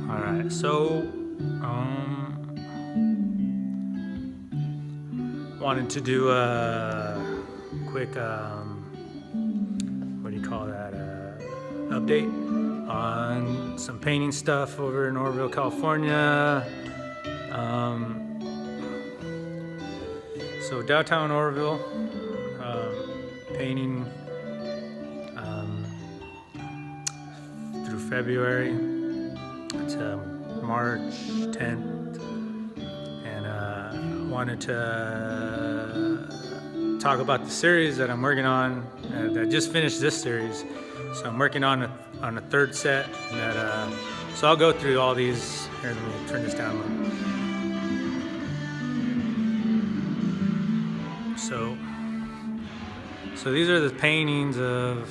All right, so wanted to do a quick what do you call that? Update on some painting stuff over in Orville, California. Um, so downtown Orville, painting um, through February to March 10th, and wanted to talk about the series that I'm working on. I just finished this series, so I'm working on a third set. So I'll go through all these. Here, let me turn this down a little. So these are the paintings of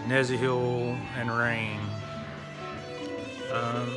Nezahual and Rhayne. Um,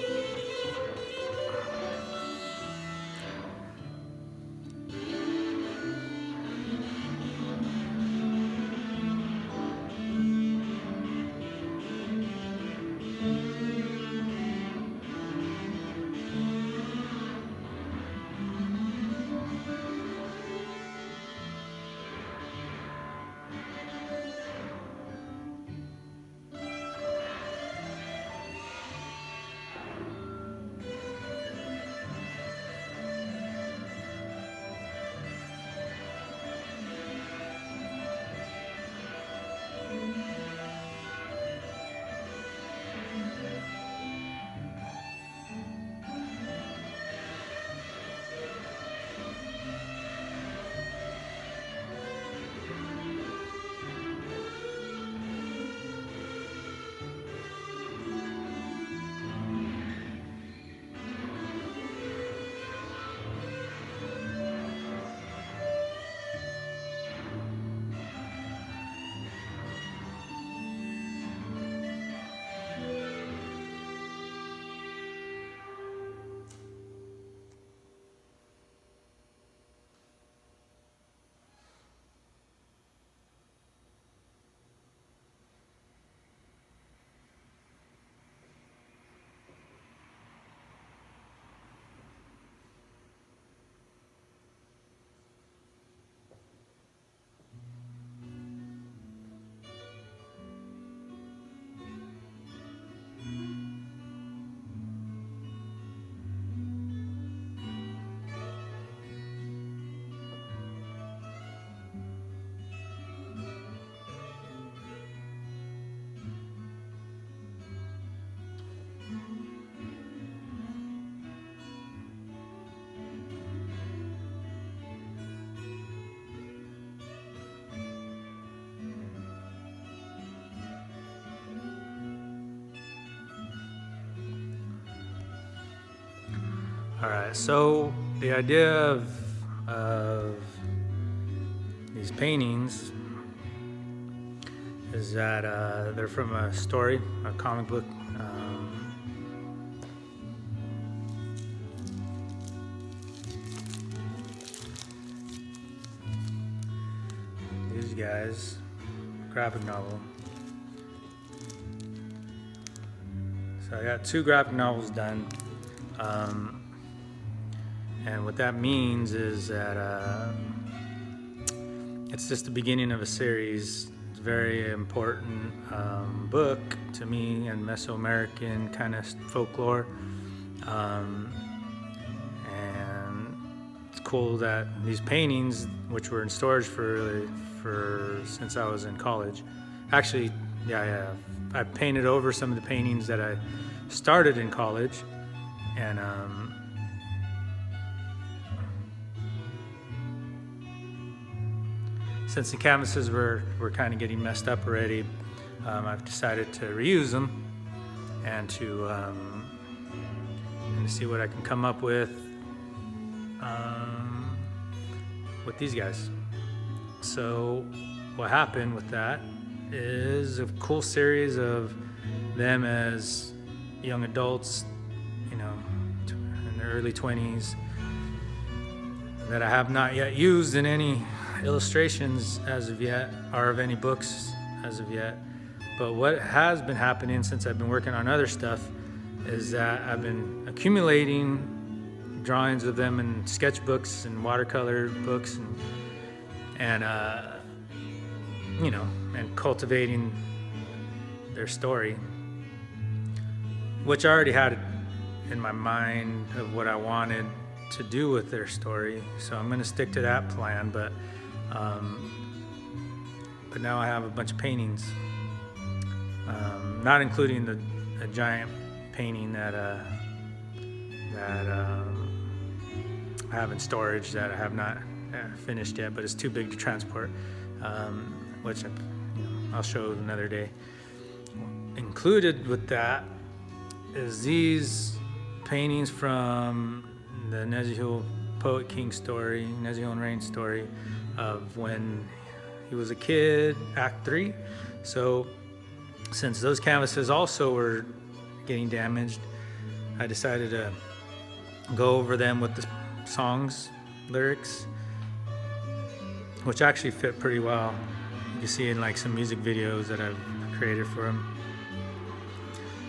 all right, so the idea of these paintings is that they're from a story, a comic book. These guys, graphic novel. So I got 2 graphic novels done. And what that means is that it's just the beginning of a series. It's a very important book to me and Mesoamerican kind of folklore. And it's cool that these paintings, which were in storage for since I was in college, actually, I painted over some of the paintings that I started in college, and since the canvases were kind of getting messed up already, I've decided to reuse them and to see what I can come up with these guys. So what happened with that is a cool series of them as young adults, in their early 20s, that I have not yet used in any illustrations as of yet, or of any books as of yet. But what has been happening since I've been working on other stuff is that I've been accumulating drawings of them in sketchbooks and watercolor books and and cultivating their story, which I already had in my mind of what I wanted to do with their story. So I'm going to stick to that plan, but now I have a bunch of paintings, not including a giant painting that I have in storage that I have not finished yet, but it's too big to transport, which I'll show another day. Included with that is these paintings from the Nezahual Poet King story, Nezahual and Rhayne story of when he was a kid, Act 3. So since those canvases also were getting damaged, I decided to go over them with the songs, lyrics, which actually fit pretty well. You can see in like some music videos that I've created for them.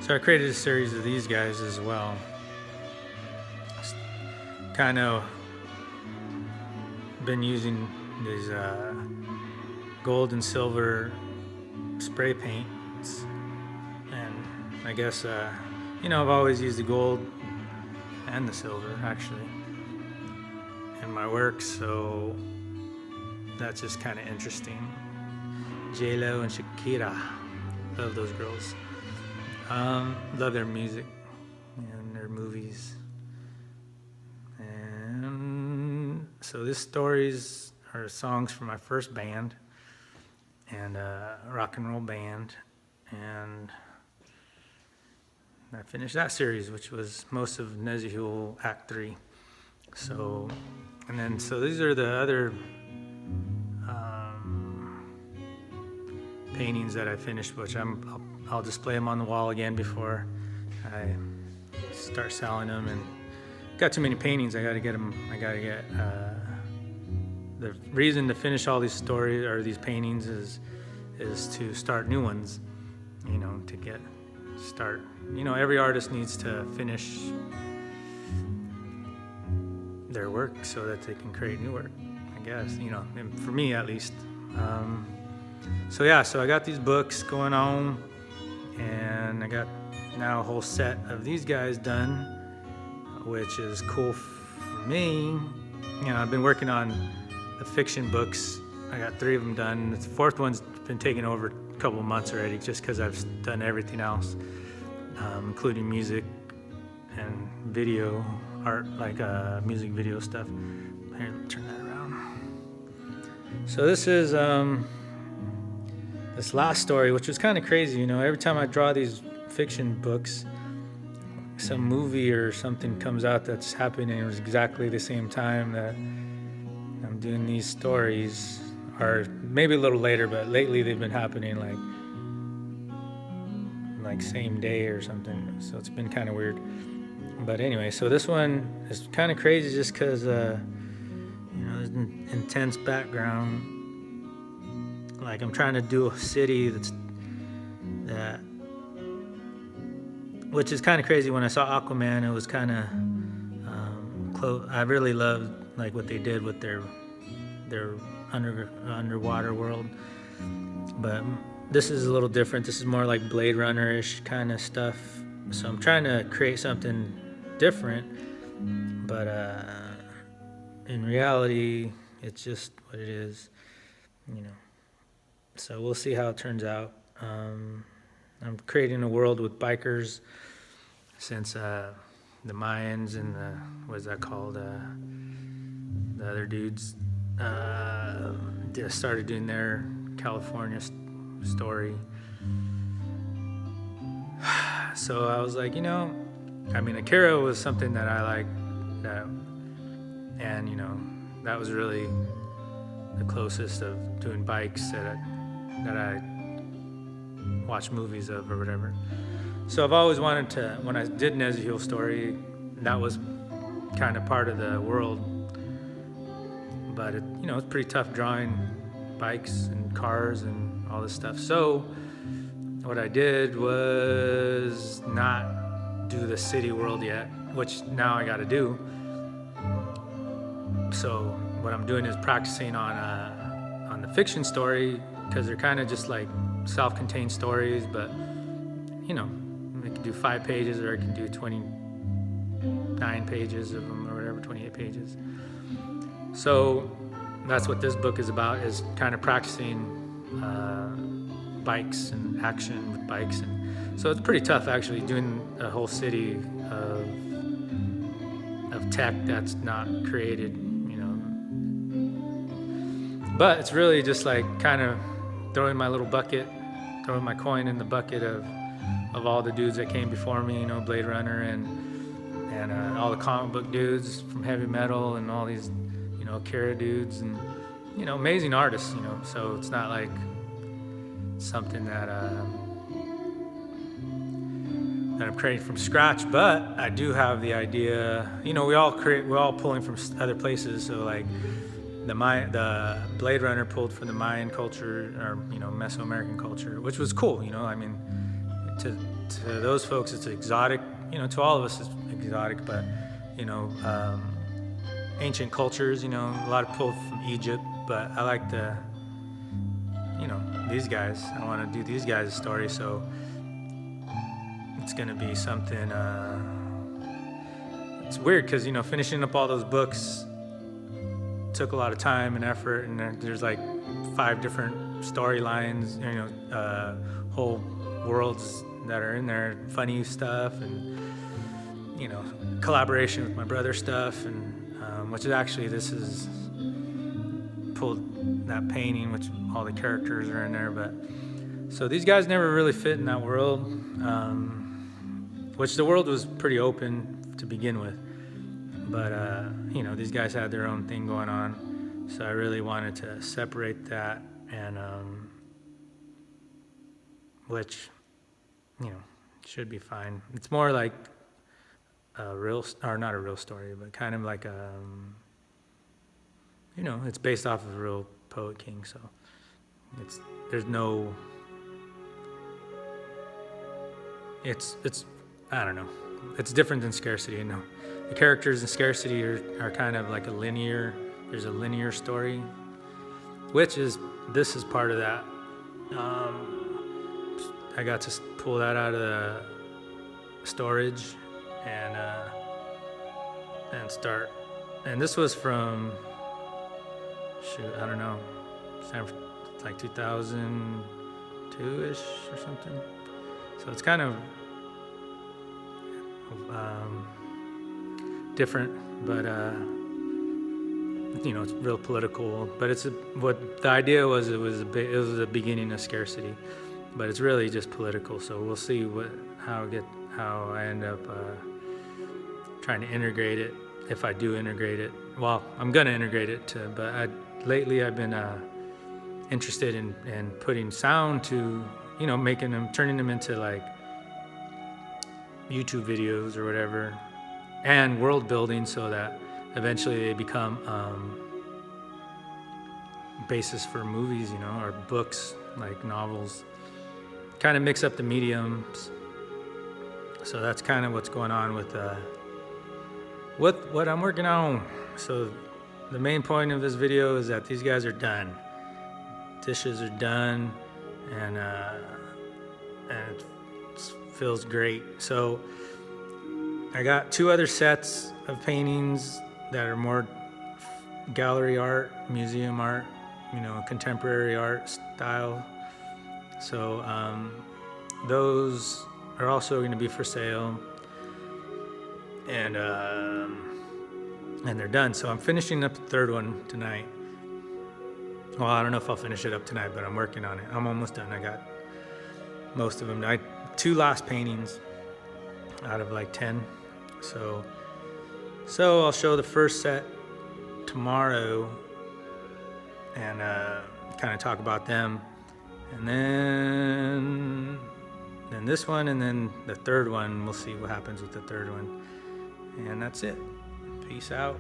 So I created a series of these guys as well. Kind of been using these gold and silver spray paints, and I guess I've always used the gold and the silver actually in my work, so that's just kind of interesting. J-Lo and Shakira, love those girls. Love their music and their movies. And so this stories are songs from my first band and rock and roll band, and I finished that series, which was most of Nezahual Act 3. So these are the other paintings that I finished, which I'll display them on the wall again before I start selling them. And got too many paintings. I gotta get them. The reason to finish all these stories or these paintings is to start new ones. Every artist needs to finish their work so that they can create new work, I guess, and for me at least. So I got these books going on, and I got now a whole set of these guys done, which is cool for me. I've been working on the fiction books. I got 3 of them done. The 4th one's been taking over a couple of months already, just because I've done everything else, including music and video art, like music video stuff. Here, let me turn that around. So this is this last story, which was kind of crazy. Every time I draw these fiction books, some movie or something comes out that's happening. It was exactly the same time that I'm doing these stories, or maybe a little later, but lately they've been happening like same day or something. So it's been kind of weird. But anyway, so this one is kind of crazy just because there's an intense background. Like I'm trying to do a city which is kind of crazy. When I saw Aquaman, it was kind of close. I really loved like what they did with their underwater world, but this is a little different. This is more like Blade Runner-ish kind of stuff. So I'm trying to create something different, but in reality, it's just what it is, So we'll see how it turns out. I'm creating a world with bikers, since the Mayans and what's that called? The other dudes just started doing their California story. So I was like, Akira was something that I liked, and that was really the closest of doing bikes that I watch movies of or whatever. So I've always wanted to, when I did Nezahual story, that was kind of part of the world. But it's pretty tough drawing bikes and cars and all this stuff. So what I did was not do the city world yet, which now I got to do. So what I'm doing is practicing on the fiction story, because they're kind of just like self-contained stories, but you know, I can do 5 pages or I can do 29 pages of them or whatever, 28 pages. So that's what this book is about, is kind of practicing bikes and action with bikes. And so it's pretty tough actually doing a whole city of tech that's not created, you know. But it's really just like kind of throwing my coin in the bucket of all the dudes that came before me, you know, Blade Runner and all the comic book dudes from heavy metal and all these, you know, Akira dudes and, you know, amazing artists, you know. So it's not like something that I'm creating from scratch, but I do have the idea. You know, we're all pulling from other places. So like the Blade Runner pulled from the Mayan culture, or you know, Mesoamerican culture, which was cool. You know, I mean, to those folks it's exotic. You know, to all of us it's exotic, but you know, ancient cultures. You know, a lot of pull from Egypt, but I like you know, these guys. I want to do these guys' story, so it's gonna be something. It's weird because, you know, finishing up all those books took a lot of time and effort, and there's like 5 different storylines, you know, whole worlds that are in there, funny stuff, and you know, collaboration with my brother stuff, and which is actually, this is pulled that painting, which all the characters are in there. But so these guys never really fit in that world, which the world was pretty open to begin with, but you know, these guys had their own thing going on, so I really wanted to separate that, and which, you know, should be fine. It's more like a real, or not a real story, but kind of like you know, it's based off of a real poet king, so there's no, it's I don't know, it's different than Scarcity. You know, the characters in Scarcity are kind of like there's a linear story, which this is part of that. I got to pull that out of the storage and start, and this was from, I don't know, like 2002-ish or something. So it's kind of different, but you know, it's real political. But what the idea was, it was the beginning of Scarcity, but it's really just political. So we'll see how I end up trying to integrate it, if I do integrate it. Well, I'm gonna integrate it too, but lately I've been interested in putting sound to, you know, turning them into like YouTube videos or whatever, and world building, so that eventually they become basis for movies, you know, or books, like novels. Kind of mix up the mediums. So that's kind of what's going on with what I'm working on. So the main point of this video is that these guys are done. Dishes are done, and it feels great. So I got 2 other sets of paintings that are more gallery art, museum art, you know, contemporary art style. So those are also going to be for sale, and they're done. So I'm finishing up the 3rd one tonight. Well, I don't know if I'll finish it up tonight, but I'm working on it. I'm almost done. I got most of them. 2 last paintings out of like 10. So I'll show the first set tomorrow and kind of talk about them, and then this one, and then the 3rd one. We'll see what happens with the 3rd one, and that's it. Peace out.